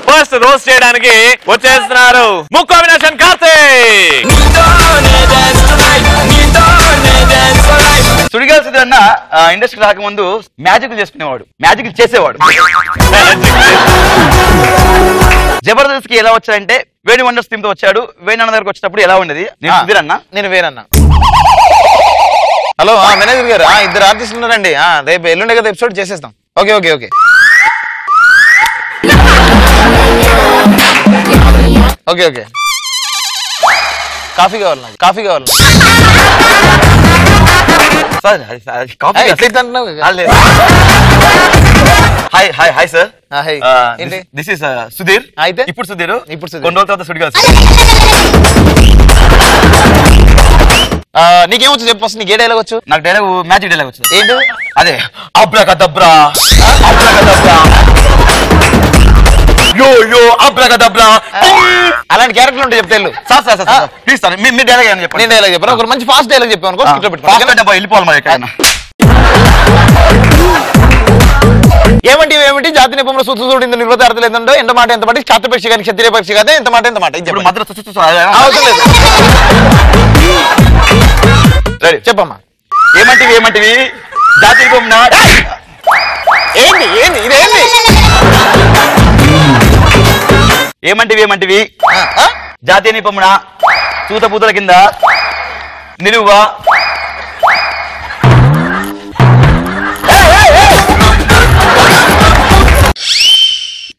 First roast చేయడానికి వచ్చేస్తున్నారు ముక్కు అవినాష్ అండ్ కార్తీక్. సుడిగాలి సుధీర్ అన్న ఇండస్ట్రీ రాకముందు మ్యాజిక్ చేసుకునేవాడు, మ్యాజిక్ చేసేవాడు. జబర్దస్త్ కి ఎలా వచ్చాడంటే వేణు వండర్స్ టీమ్ తో వచ్చాడు. వేణు అన్న దగ్గరకు వచ్చినప్పుడు ఎలా ఉండేది? నేను సుధీర్ అన్న, నేను వేరన్నా. హలో మేనేజర్ గారు, ఇద్దరు ఆర్టిస్టులు ఉన్నారండి, రేపు ఎల్లుండే కదా ఎపిసోడ్ చేసేస్తాం. Okay okay okay okay okay coffee కావాలి నాకు, కాఫీ కావాలి. Hi hi hi sir. ఏంటి దిస్ ఇస్ సుధీర్. అయితే ఇప్పుడు సుధీర్, ఇప్పుడు కొన్ని రోజుల తర్వాత సుడిగాలి. నీకేమొచ్చు చెప్పు, నీకు ఏ డైలాగ్ వచ్చు? నాకు డైలాగ్ మ్యాజిక్ డైలాగ్ వచ్చు. ఏంటి అదే అబ్రాకదబ్రా అబ్రాకదబ్రా యో యో అబ్రాకదబ్రా. అలాంటి క్యారెక్టర్ ఉంటే చెప్తే sir sir sir please sir me dialogue ఏమని చెప్పండి. నేను డైలాగ్ చెప్పాను, ఒక మంచి ఫాస్ట్ డైలాగ్ చెప్పాను అనుకో, వెళ్ళిపోవాలి మరి ఎక్కడైనా. ఏమంటే ఏమిటి జాతి నిపంలో సూచించబడింది నిర్వతార్థలేదండో ఎంత మాట ఎంత మాట క్షాత్రపక్షి కానీ క్షత్రియ పక్షి కాదే ఎంత మాట ఎంత మాట ఇప్పుడు మద్ర అవసరం లేదు. చెప్పమ్మా. ఏమంటివి ఏమంటివి జాతి ఏంటి ఏంటి ఇదేంటి? ఏమంటివి ఏమంటివి జాతీయ నిపమున సూత పూతల కింద నిలువ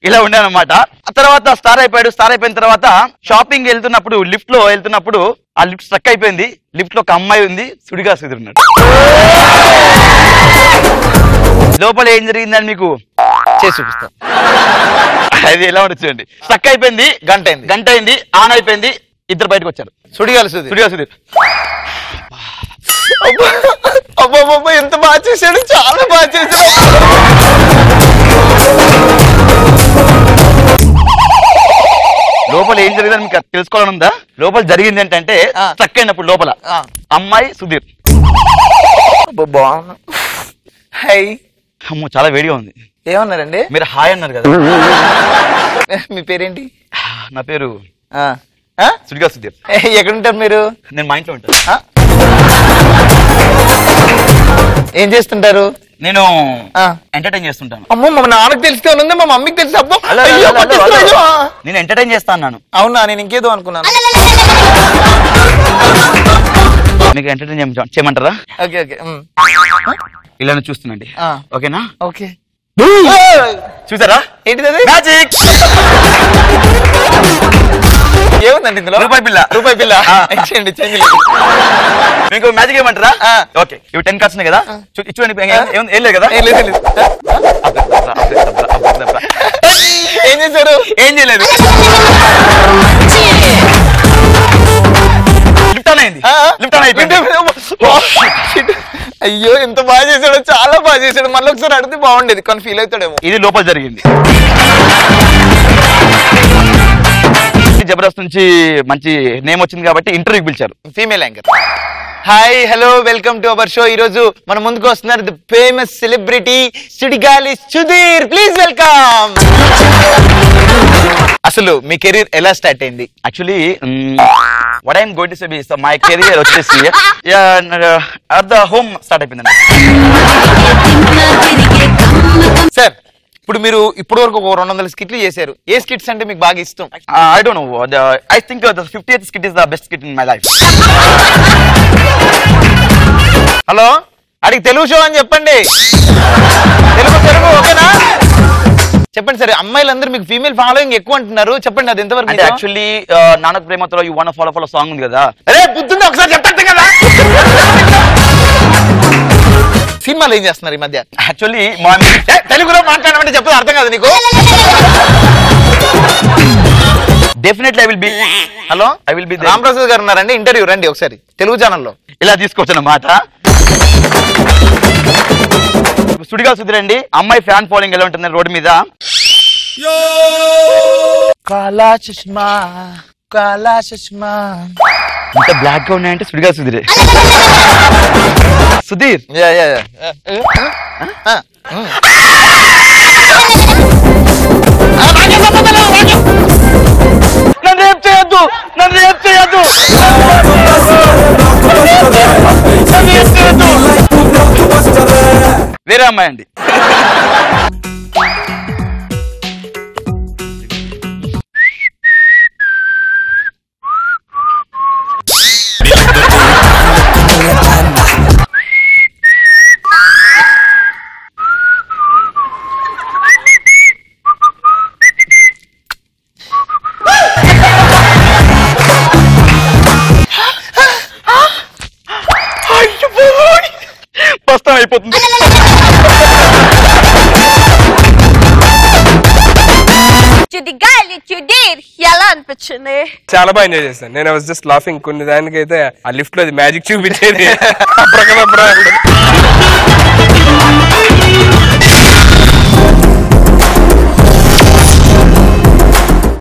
ఇలా ఉండేనమాట. ఆ తర్వాత స్టార్ అయిపోయాడు. స్టార్ అయిపోయిన తర్వాత షాపింగ్ వెళ్తున్నప్పుడు లిఫ్ట్ లో వెళ్తున్నప్పుడు ఆ లిఫ్ట్ స్ట్రక్ అయిపోయింది. లిఫ్ట్ లో ఒక అమ్మాయి ఉంది, సుడిగాలి సుధీర్ ఉన్నాడు. లోపల ఏం జరిగిందని మీకు చేసి చూపిస్తా. అది ఎలా ఉండొచ్చుండి. స్ట్రక్ అయిపోయింది, గంట అయింది, ఆన్ అయిపోయింది, ఇద్దరు బయటకు వచ్చారు. సుడిగాలి సుధీర్, సుడిగాలి సుధీర్. అబ్బా ఎంత బాగా చేశాడు, చాలా బాగా చేశాడు. లోపల ఏం జరిగిందని మీకు తెలుసుకోవాలని ఉందా? లోపల జరిగింది ఏంటంటే స్ట్రక్ అయినప్పుడు లోపల అమ్మాయి సుధీర్. హై అమ్మో చాలా వేడిగా ఉంది. ఏమన్నారండి? మీరు హాయ్ అన్నారు కదా. మీ పేరేంటి? నా పేరు సుడిగాలి సుధీర్. ఎక్కడుంటారు మీరు? నేను మా ఇంట్లో ఉంటాను. ఏం చేస్తుంటారు? నేను ఎంటర్టైన్ చేస్తుంటాను. అమ్మో మా నాన్నకి తెలిస్తే ఉంది, మా మమ్మీకి తెలిసి అబ్బో నేను ఎంటర్టైన్ చేస్తా అన్నాను. అవునా, నేను ఇంకేదో అనుకున్నాను. మీకు ఎంటర్టైన్ చేయమంటారా? ఓకే ఓకే ఇలా చూస్తుందండి. ఓకేనా? ఓకే. చూసారా ఏంటిది? మ్యాజిక్. ఏముందండి ఇందులో? రూపాయి బిల్ల. మీకు మ్యాజిక్ ఏమంటారా? ఓకే, ఇవి 10 కార్డ్స్ కదా, చూడండి. ఏం లేదు కదా? ఏం చేశారు? ఏం చేయలేదు. లిఫ్ట్ ఆన్ అయింది. అయ్యో ఎంత బాగా చేశాడు, చాలా బాగా చేశాడు. మళ్ళీ ఒకసారి అడిగితే బాగుండేది, కానీ ఫీల్ అవుతాడేమో. ఇది లోపల జరిగింది. జబర్దస్త్ నుంచి మంచి నేమ్ వచ్చింది కాబట్టి ఇంటర్వ్యూకి పిలిచారు. Female anchor. Hi hello welcome to our show. ఈ రోజు మన ముందుకు వస్తున్నారు the famous celebrity Sudigali Sudheer. Please welcome. అసలు మీ కెరీర్ ఎలా స్టార్ట్ అయింది? Actually what I'm going to say is my career వచ్చేసి అట్ ద హోమ్ స్టార్ట్ అయిపోయింది. సార్ ఇప్పుడు మీరు ఇప్పటి వరకు 200 స్కిట్లు చేశారు. ఏ స్కిట్స్ అంటే మీకు బాగా ఇష్టం? I don't know. I think the 50th skit is the best skit in my life. Hello, అడిగి తెలుగు షో అని చెప్పండి. తెలుగు ఓకేనా? చెప్పండి సార్. అమ్మాయిలందరూ మీకు ఫీమేల్ ఫాలోయింగ్ ఎక్కువ అంటున్నారు, చెప్పండి అది ఎంతవరకు? అంటే యాక్చువల్లీ నానక్ ప్రేమతో you want follow follow song ఉంది కదా. అరే బుద్ధుంది, ఒకసారి చెప్పండి కదా. సినిమాలు ఏం చేస్తున్నారు ఈ మధ్య? యాక్చువల్లీ తెలుగులో మాట్లాడమంటే చెప్పదు అర్థం కాదు నీకు? Definitely I will be. Hello, I will be. Ramprasad గారు ఉన్నారండి, ఇంటర్వ్యూ రండి ఒకసారి తెలుగు ఛానల్లో. ఇలా తీసుకోవచ్చు అన్నమాట. సుడిగాలి సుధీర్ అండి. అమ్మాయి ఫ్యాన్ ఫాలోయింగ్ ఎలా ఉంటుంది రోడ్డు మీద? కాలా చష్మా కాలా చష్మా. ఇంత బ్లాక్ గా ఉన్నాయంటే సుడిగాలి సుధీరే. సుధీర్ వేరే అమ్మాయి అండి. బస్తం అయిపోతుంది. ఎలా అనిపించింది? చాలా బాగా ఎంజాయ్ చేశాను. నేను వాజ్ జస్ట్ లాఫింగ్. కొన్ని దానికైతే ఆ లిఫ్ట్ లో మ్యాజిక్ చూపించేది.